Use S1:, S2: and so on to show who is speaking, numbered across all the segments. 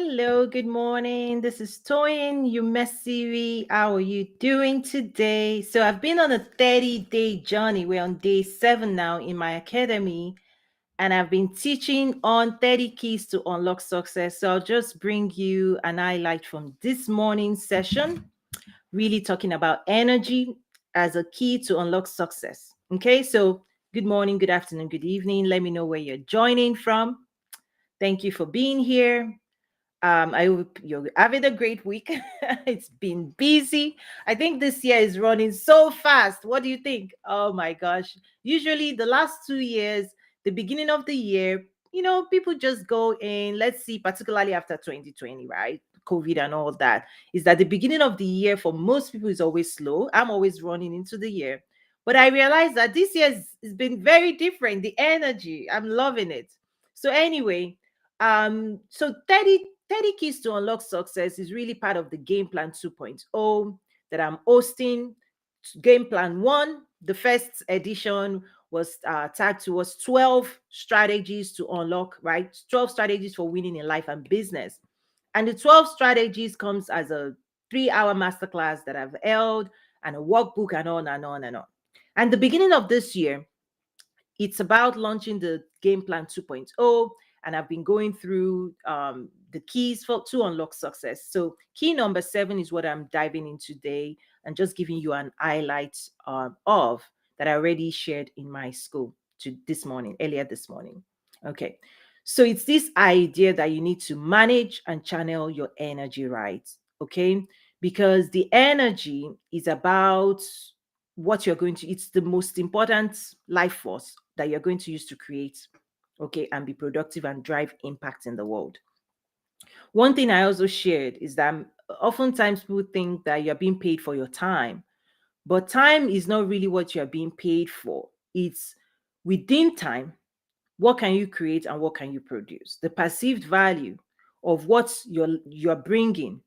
S1: Hello, good morning. This is Toyin Umesiri. How are you doing today? So, I've been on a 30-day journey. We're on day 7 now in my academy, and I've been teaching on 30 keys to unlock success. So, I'll just bring you an highlight from this morning's session, really talking about energy as a key to unlock success. Okay, so good morning, good afternoon, good evening. Let me know where you're joining from. Thank you for being here. I hope you're having a great week. It's been busy. I think this year is running so fast. What do you think? Oh my gosh. Usually, the last 2 years, the beginning of the year, people just go in, let's see, particularly after 2020, right? COVID and all that, is that the beginning of the year for most people is always slow. I'm always running into the year. But I realized that this year has been very different. The energy, I'm loving it. So, anyway, so 30 keys to unlock success is really part of the game plan 2.0 that I'm hosting. Game plan 1, the first edition was tagged towards 12 strategies to unlock, right? 12 strategies for winning in life and business. And the 12 strategies comes as a 3-hour masterclass that I've held, and a workbook, and on and on and on. And the beginning of this year, it's about launching the game plan 2.0, and I've been going through the keys to unlock success. So key number 7 is what I'm diving in today, and just giving you an highlight of that I already shared in my school earlier this morning. Okay, so it's this idea that you need to manage and channel your energy right. Okay, because the energy is about what you're going to, it's the most important life force that you're going to use to create, okay, and be productive and drive impact in the world. One thing I also shared is that oftentimes people think that you're being paid for your time, but time is not really what you're being paid for. It's within time, what can you create and what can you produce? The perceived value of what you're bringing,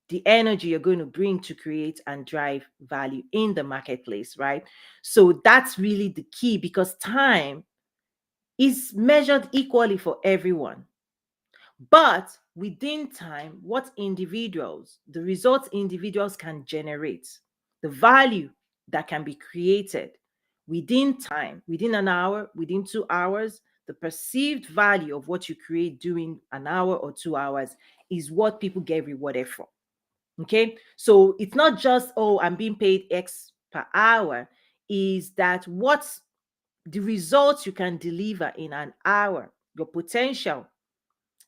S1: the energy you're going to bring to create and drive value in the marketplace, right? So that's really the key, because time is measured equally for everyone. But within time, the results individuals can generate, the value that can be created within time, within an hour, within 2 hours, the perceived value of what you create during an hour or 2 hours is what people get rewarded for. Okay. So it's not just, oh, I'm being paid X per hour, is that what's the results you can deliver in an hour, your potential,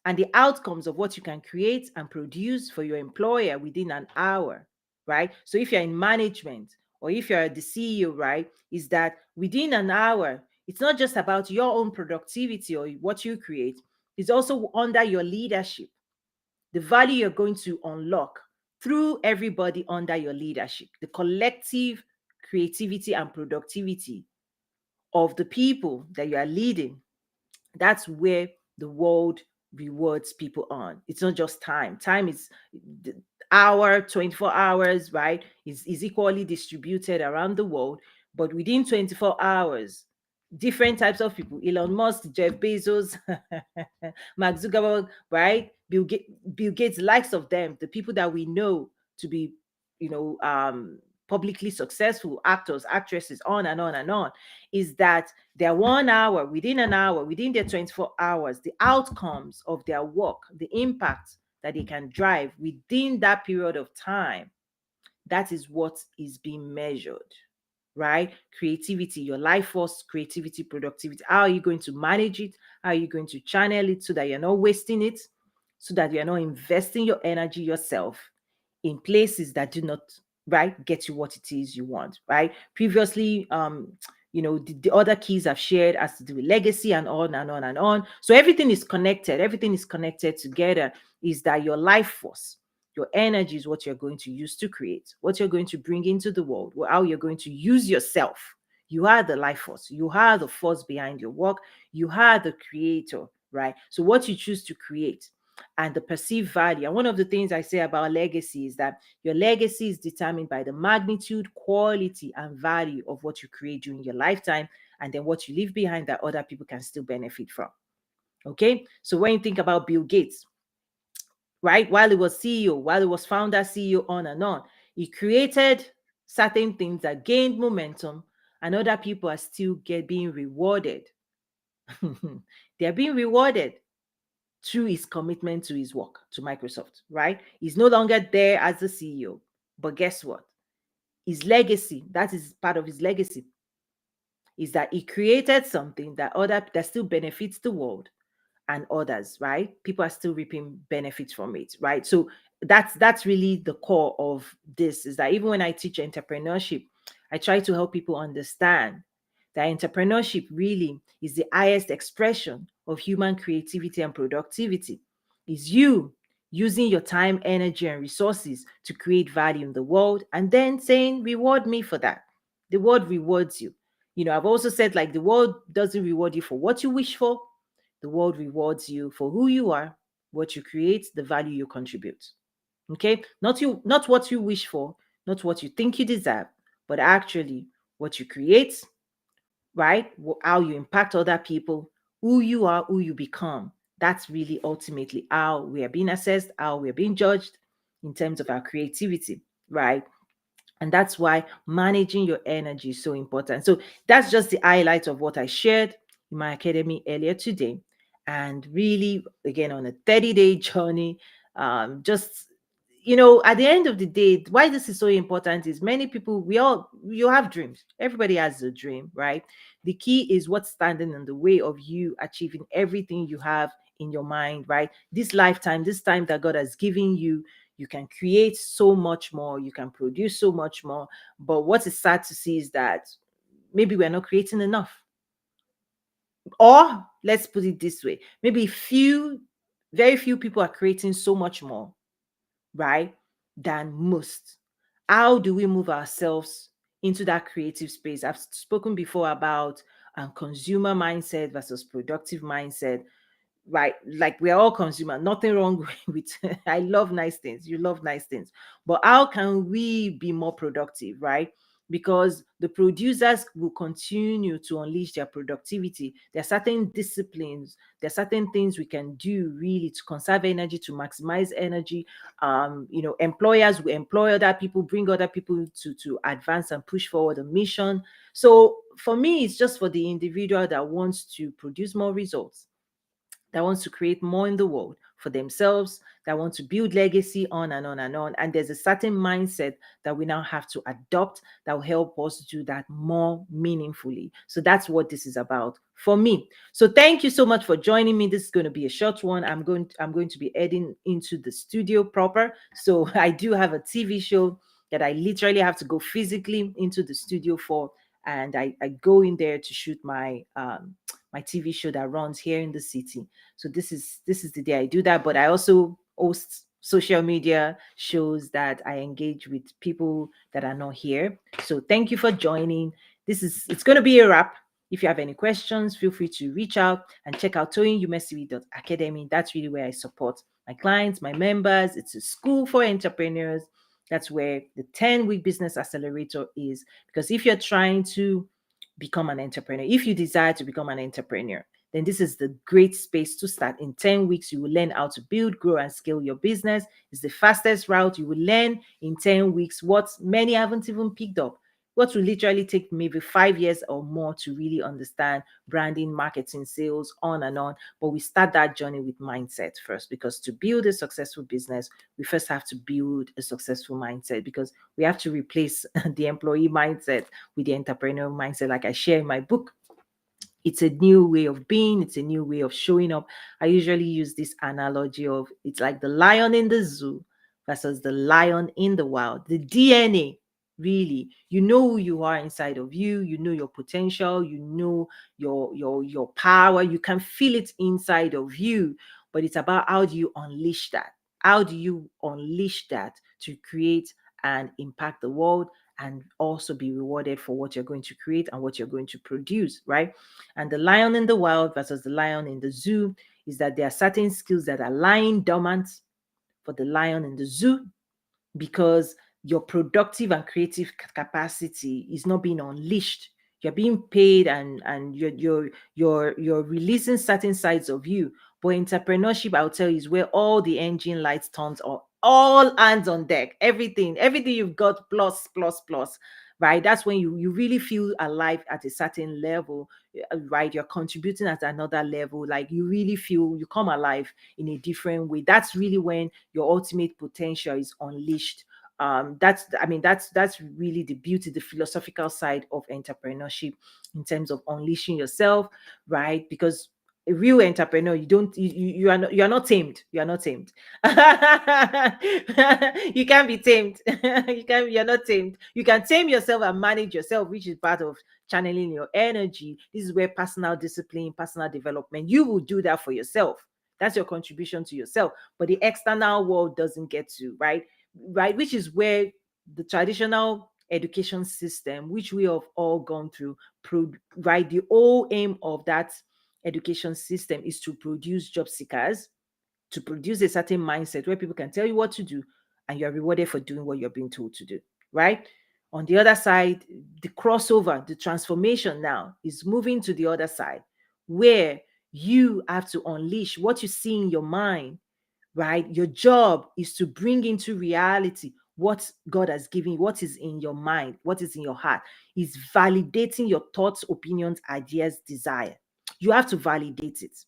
S1: and the outcomes of what you can create and produce for your employer within an hour, right? So if you're in management, or if you're the CEO, right, is that within an hour, it's not just about your own productivity or what you create, it's also under your leadership, the value you're going to unlock through everybody under your leadership, the collective creativity and productivity of the people that you are leading. That's where the world rewards people on. It's not just time. Time is the hour, 24 hours, right? Is equally distributed around the world. But within 24 hours, different types of people, Elon Musk, Jeff Bezos, Mark Zuckerberg, right? Bill Gates, likes of them, the people that we know to be, you know, publicly successful actors, actresses, on and on and on, is that their 1 hour, within an hour, within their 24 hours, the outcomes of their work, the impact that they can drive within that period of time, that is what is being measured, right? Creativity, your life force, creativity, productivity. How are you going to manage it? How are you going to channel it so that you're not wasting it, so that you're not investing your energy yourself in places that do not, right, get you what it is you want, right? Previously, the other keys I've shared as to do with legacy and on and on and on. So everything is connected. Everything is connected together. Is that your life force, your energy is what you're going to use to create, what you're going to bring into the world, how you're going to use yourself. You are the life force. You are the force behind your work. You are the creator, right? So what you choose to create and the perceived value. And one of the things I say about legacy is that your legacy is determined by the magnitude, quality, and value of what you create during your lifetime, and then what you leave behind that other people can still benefit from. Okay. So when you think about Bill Gates, right? While he was CEO, while he was founder, CEO, on and on. He created certain things that gained momentum, and other people are still being rewarded. They're being rewarded through his commitment to his work to Microsoft, right? He's no longer there as the CEO. But guess what? His legacy, that is part of his legacy, is that he created something that still benefits the world and others, right? People are still reaping benefits from it, right? So that's really the core of this, is that even when I teach entrepreneurship, I try to help people understand that entrepreneurship really is the highest expression of human creativity and productivity. Is you using your time, energy, and resources to create value in the world and then saying, reward me for that. The world rewards you. I've also said, like, the world doesn't reward you for what you wish for. The world rewards you for who you are, what you create, the value you contribute. Okay? Not what you wish for, not what you think you deserve, but actually what you create, right? How you impact other people, who you are, who you become. That's really ultimately how we are being assessed, how we are being judged in terms of our creativity, right? And that's why managing your energy is so important. So that's just the highlight of what I shared in my academy earlier today. And really, again, on a 30-day journey, just, at the end of the day, why this is so important is many people, you have dreams. Everybody has a dream, right? The key is what's standing in the way of you achieving everything you have in your mind, right? This lifetime, this time that God has given you, you can create so much more, you can produce so much more. But what is sad to see is that maybe we're not creating enough. Or let's put it this way, maybe very few people are creating so much more, right, than most. How do we move ourselves into that creative space? I've spoken before about consumer mindset versus productive mindset, right? Like, we're all consumer, nothing wrong with I love nice things, you love nice things, but how can we be more productive, right? Because the producers will continue to unleash their productivity. There are certain disciplines, there are certain things we can do really to conserve energy, to maximize energy. Employers will employ other people, bring other people to advance and push forward a mission. So for me, it's just for the individual that wants to produce more results, that wants to create more in the world for themselves, that want to build legacy, on and on and on. And there's a certain mindset that we now have to adopt that will help us do that more meaningfully. So that's what this is about for me. So thank you so much for joining me. This is going to be a short one. I'm going to be heading into the studio proper. So I do have a TV show that I literally have to go physically into the studio for, and I go in there to shoot my TV show that runs here in the city. So this is the day I do that. But I also host social media shows that I engage with people that are not here. So thank you for joining. It's going to be a wrap. If you have any questions, feel free to reach out and check out toyinumesivi.academy. That's really where I support my clients, my members. It's a school for entrepreneurs. That's where the 10-week business accelerator is. Because if you're trying to become an entrepreneur, if you desire to become an entrepreneur, then this is the great space to start. In 10 weeks, you will learn how to build, grow, and scale your business. It's the fastest route. You will learn in 10 weeks what many haven't even picked up. What will literally take maybe 5 years or more to really understand branding, marketing, sales, on and on. But we start that journey with mindset first, because to build a successful business, we first have to build a successful mindset, because we have to replace the employee mindset with the entrepreneurial mindset, like I share in my book. It's a new way of being, it's a new way of showing up. I usually use this analogy of, it's like the lion in the zoo versus the lion in the wild. The DNA, really, you know who you are inside of you, you know your potential, you know your power, you can feel it inside of you. But it's about, how do you unleash that? How do you unleash that to create and impact the world, and also be rewarded for what you're going to create and what you're going to produce, right? And the lion in the wild versus the lion in the zoo is that there are certain skills that are lying dormant for the lion in the zoo, because your productive and creative capacity is not being unleashed. You're being paid, and you're releasing certain sides of you. But entrepreneurship, I'll tell you, is where all the engine lights turns on, all hands on deck, everything you've got, plus plus plus, right? That's when you really feel alive at a certain level, right? You're contributing at another level, like you really feel you come alive in a different way. That's really when your ultimate potential is unleashed. That's really the beauty, the philosophical side of entrepreneurship, in terms of unleashing yourself, right? Because a real entrepreneur, you don't you are not tamed. You are not tamed. You can't be tamed. You're not tamed. You can tame yourself and manage yourself, which is part of channeling your energy. This is where personal discipline, personal development, you will do that for yourself. That's your contribution to yourself. But the external world doesn't get to, right? Right, which is where the traditional education system, which we have all gone through, right, the whole aim of that education system is to produce job seekers, to produce a certain mindset where people can tell you what to do and you're rewarded for doing what you're being told to do, right? On the other side, the crossover, the transformation now is moving to the other side, where you have to unleash what you see in your mind, right? Your job is to bring into reality what God has given you, what is in your mind, what is in your heart, is validating your thoughts, opinions, ideas, desire. You have to validate it.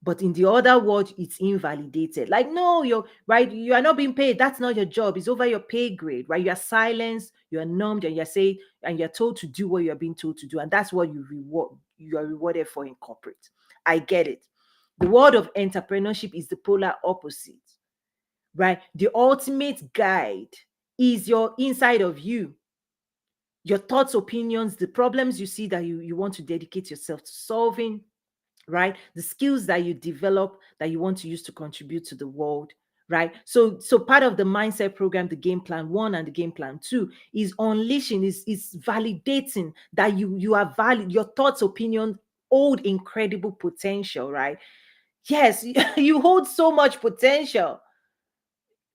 S1: But in the other world, it's invalidated. Like, no, you're right, you are not being paid. That's not your job. It's over your pay grade, right? You are silenced, you are numbed, and you're saying, and you're told to do what you're being told to do. And that's what you are rewarded for in corporate. I get it. The world of entrepreneurship is the polar opposite, right? The ultimate guide is your inside of you, your thoughts, opinions, the problems you see that you want to dedicate yourself to solving, right? The skills that you develop that you want to use to contribute to the world, right? So part of the mindset program, the game plan 1 and the game plan 2, is unleashing, is validating that you are valid, your thoughts, opinions hold incredible potential, right? Yes, you hold so much potential,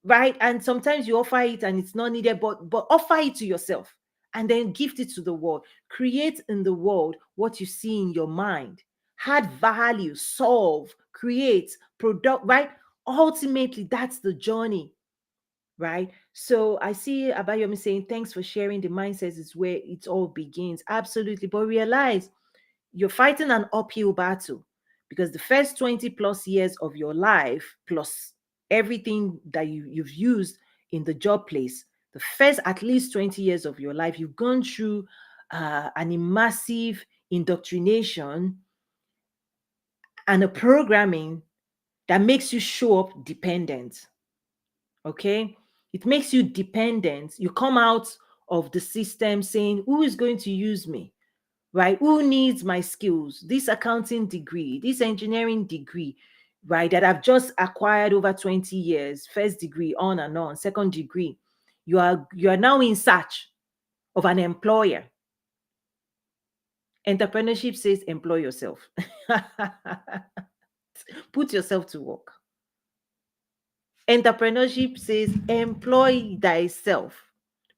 S1: right? And sometimes you offer it and it's not needed, but offer it to yourself and then gift it to the world. Create in the world what you see in your mind. Add value, solve, create, product, right? Ultimately, that's the journey, right? So I see Abayomi saying, thanks for sharing. The mindset is where it all begins. Absolutely. But realize you're fighting an uphill battle, because the first 20 plus years of your life, plus everything that you've used in the job place, the first at least 20 years of your life, you've gone through an immersive indoctrination and a programming that makes you show up dependent. Okay, it makes you dependent. You come out of the system saying, who is going to use me, right? Who needs my skills? This accounting degree, this engineering degree, right? That I've just acquired over 20 years, first degree, on and on, second degree. You are now in search of an employer. Entrepreneurship says employ yourself. Put yourself to work. Entrepreneurship says employ thyself.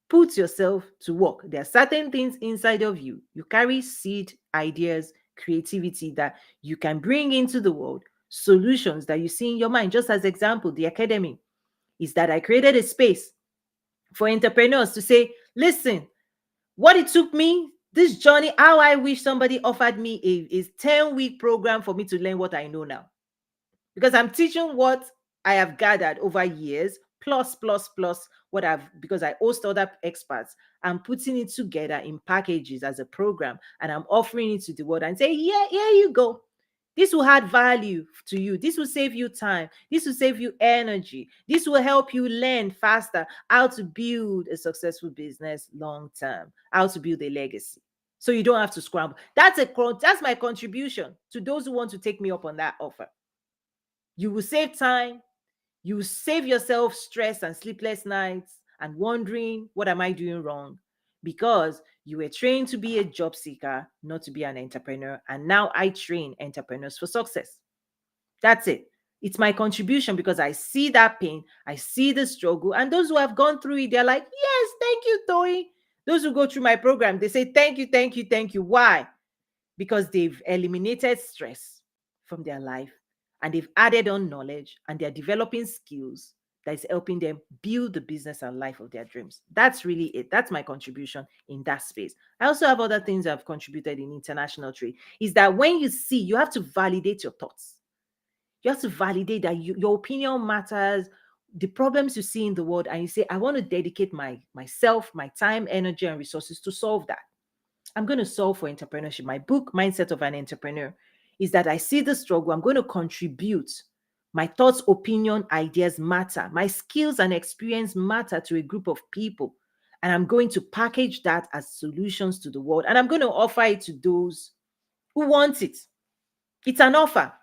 S1: Put yourself to work. There are certain things inside of you. You carry seed, ideas, creativity that you can bring into the world, solutions that you see in your mind. Just as example, the academy is that I created a space for entrepreneurs to say, listen, what it took me, this journey, how I wish somebody offered me a 10-week program for me to learn what I know now. Because I'm teaching what I have gathered over years, plus what I've, because I host other experts. I'm putting it together in packages as a program, and I'm offering it to the world and say, yeah, here you go. This will add value to you. This will save you time. This will save you energy. This will help you learn faster how to build a successful business long term, how to build a legacy. So you don't have to scramble. That's my contribution to those who want to take me up on that offer. You will save time. You will save yourself stress and sleepless nights and wondering, what am I doing wrong? Because you were trained to be a job seeker, not to be an entrepreneur. And now I train entrepreneurs for success. That's it. It's my contribution, because I see that pain, I see the struggle. And those who have gone through it, they're like, yes, thank you, Toy. Those who go through my program, they say, thank you, thank you, thank you. Why? Because they've eliminated stress from their life and they've added on knowledge and they're developing skills that is helping them build the business and life of their dreams. That's really it. That's my contribution in that space. I also have other things I've contributed in international trade. Is that when you see, you have to validate your thoughts. You have to validate that your opinion matters, the problems you see in the world, and you say, I want to dedicate myself, my time, energy, and resources to solve that. I'm going to solve for entrepreneurship. My book, Mindset of an Entrepreneur, is that I see the struggle. I'm going to contribute. My thoughts, opinion, ideas matter. My skills and experience matter to a group of people. And I'm going to package that as solutions to the world. And I'm going to offer it to those who want it. It's an offer,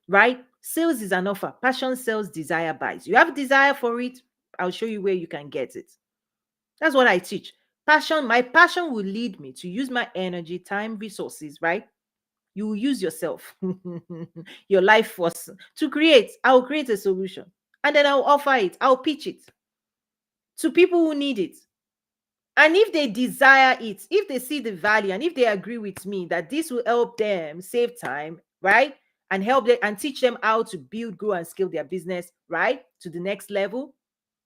S1: right? Sales is an offer. Passion sells, desire buys. You have desire for it, I'll show you where you can get it. That's what I teach. My passion will lead me to use my energy, time, resources, right? You will use yourself, your life force to create. I'll create a solution and then I'll offer it. I'll pitch it to people who need it. And if they desire it, if they see the value and if they agree with me that this will help them save time, right? And help them and teach them how to build, grow, and scale their business, right? To the next level,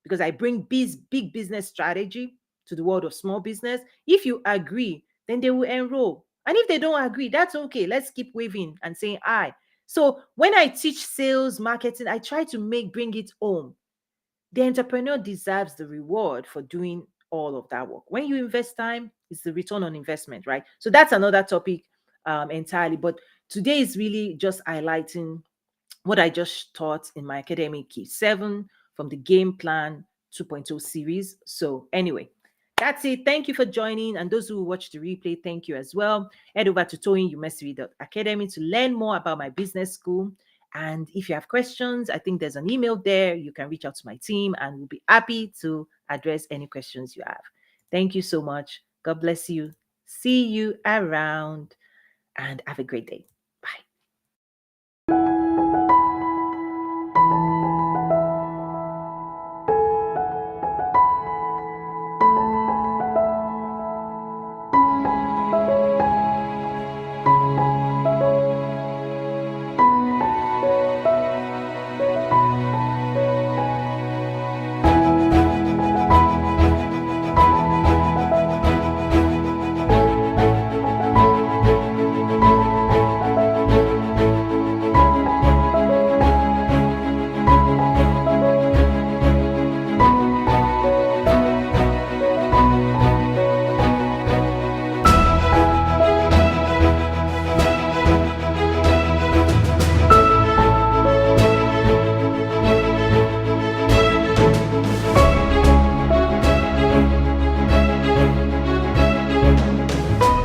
S1: because I bring big business strategy to the world of small business. If you agree, then they will enroll. And if they don't agree, that's okay. Let's keep waving and saying aye. So when I teach sales, marketing, I try to bring it home. The entrepreneur deserves the reward for doing all of that work. When you invest time, it's the return on investment, right? So that's another topic entirely. But today is really just highlighting what I just taught in my academic key 7 from the Game Plan 2.0 series. So, anyway, that's it. Thank you for joining. And those who watch the replay, thank you as well. Head over to toyinumesiri.academy to learn more about my business school. And if you have questions, I think there's an email there. You can reach out to my team and we'll be happy to address any questions you have. Thank you so much. God bless you. See you around and have a great day.